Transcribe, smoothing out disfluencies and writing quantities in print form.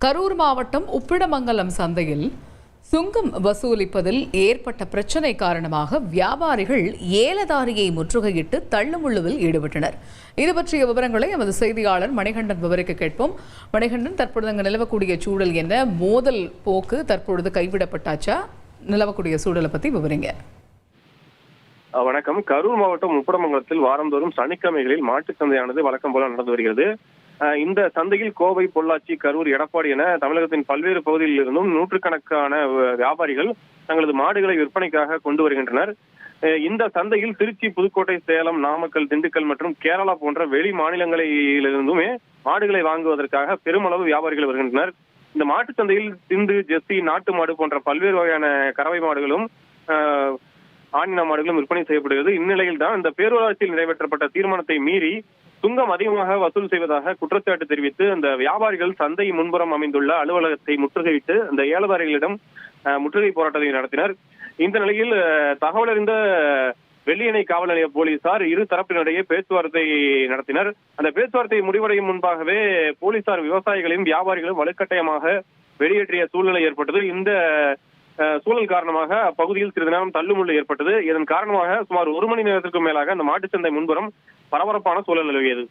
கரூர் மாவட்டம் உப்பிடமங்கலம் சந்தையில் சுங்கம் வசூலிப்பதில் ஏற்பட்ட பிரச்சினை காரணமாக வியாபாரிகள் ஏலதாரியை முற்றுகையிட்டு தள்ளுமுள்ளுவில் ஈடுபட்டனர். இது பற்றிய விவரங்களை எமது செய்தியாளர் மணிகண்டன் விவரிக்க கேட்போம். மணிகண்டன், தற்பொழுது அங்கு நிலவக்கூடிய சூழல் என்ன? மோதல் போக்கு தற்பொழுது கைவிடப்பட்டாச்சா? நிலவக்கூடிய சூழலை பத்தி விவரிங்க. வணக்கம். கரூர் மாவட்டம் உப்பிடமங்கலத்தில் வாரந்தோறும் சனிக்கிழமைகளில் மாட்டுச் சந்தையானது வழக்கம் போல நடந்து வருகிறது. இந்த சந்தையில் கோவை, பொள்ளாச்சி, கரூர், எடப்பாடி என தமிழகத்தின் பல்வேறு பகுதிகளில் இருந்தும் நூற்றுக்கணக்கான வியாபாரிகள் தங்களது மாடுகளை விற்பனைக்காக கொண்டு வருகின்றனர். இந்த சந்தையில் திருச்சி, புதுக்கோட்டை, சேலம், நாமக்கல், திண்டுக்கல் மற்றும் கேரளா போன்ற வெளி மாநிலங்களிலிருந்துமே மாடுகளை வாங்குவதற்காக பெருமளவு வியாபாரிகள் வருகின்றனர். இந்த மாட்டுச் சந்தையில் சிந்து, ஜெர்சி, நாட்டு மாடு போன்ற பல்வேறு வகையான கறவை மாடுகளும் ஆணின மாடுகளும் விற்பனை செய்யப்படுகிறது. இந்நிலையில் தான் இந்த பேரூராட்சியில் நிறைவேற்றப்பட்ட தீர்மானத்தை மீறி சுங்கம் அதிகமாக வசூல் செய்வதாக குற்றச்சாட்டு தெரிவித்து அந்த வியாபாரிகள் சந்தை முன்புறம் அமைந்துள்ள அலுவலகத்தை முற்றுகையிட்டு அந்த ஏலதாரிகளிடம் முற்றுகை போராட்டத்தை நடத்தினர். இந்த நிலையில் தகவல் அறிந்த வெள்ளியணை காவல் நிலைய போலீசார் இரு தரப்பினரிடையே பேச்சுவார்த்தை நடத்தினர். அந்த பேச்சுவார்த்தை முடிவடையும் முன்பாகவே போலீசார் விவசாயிகளையும் வியாபாரிகளும் வலுக்கட்டாயமாக வெளியேற்றிய சூழ்நிலை ஏற்பட்டது. இந்த சூழல் காரணமாக அப்பகுதியில் சிறிது நேரம் தள்ளுமுள்ளு ஏற்பட்டது. இதன் காரணமாக சுமார் 1 மணி நேரத்திற்கும் மேலாக அந்த மாட்டுச்சந்தை முன்புறம் பரபரப்பான சூழல் நிலவியது.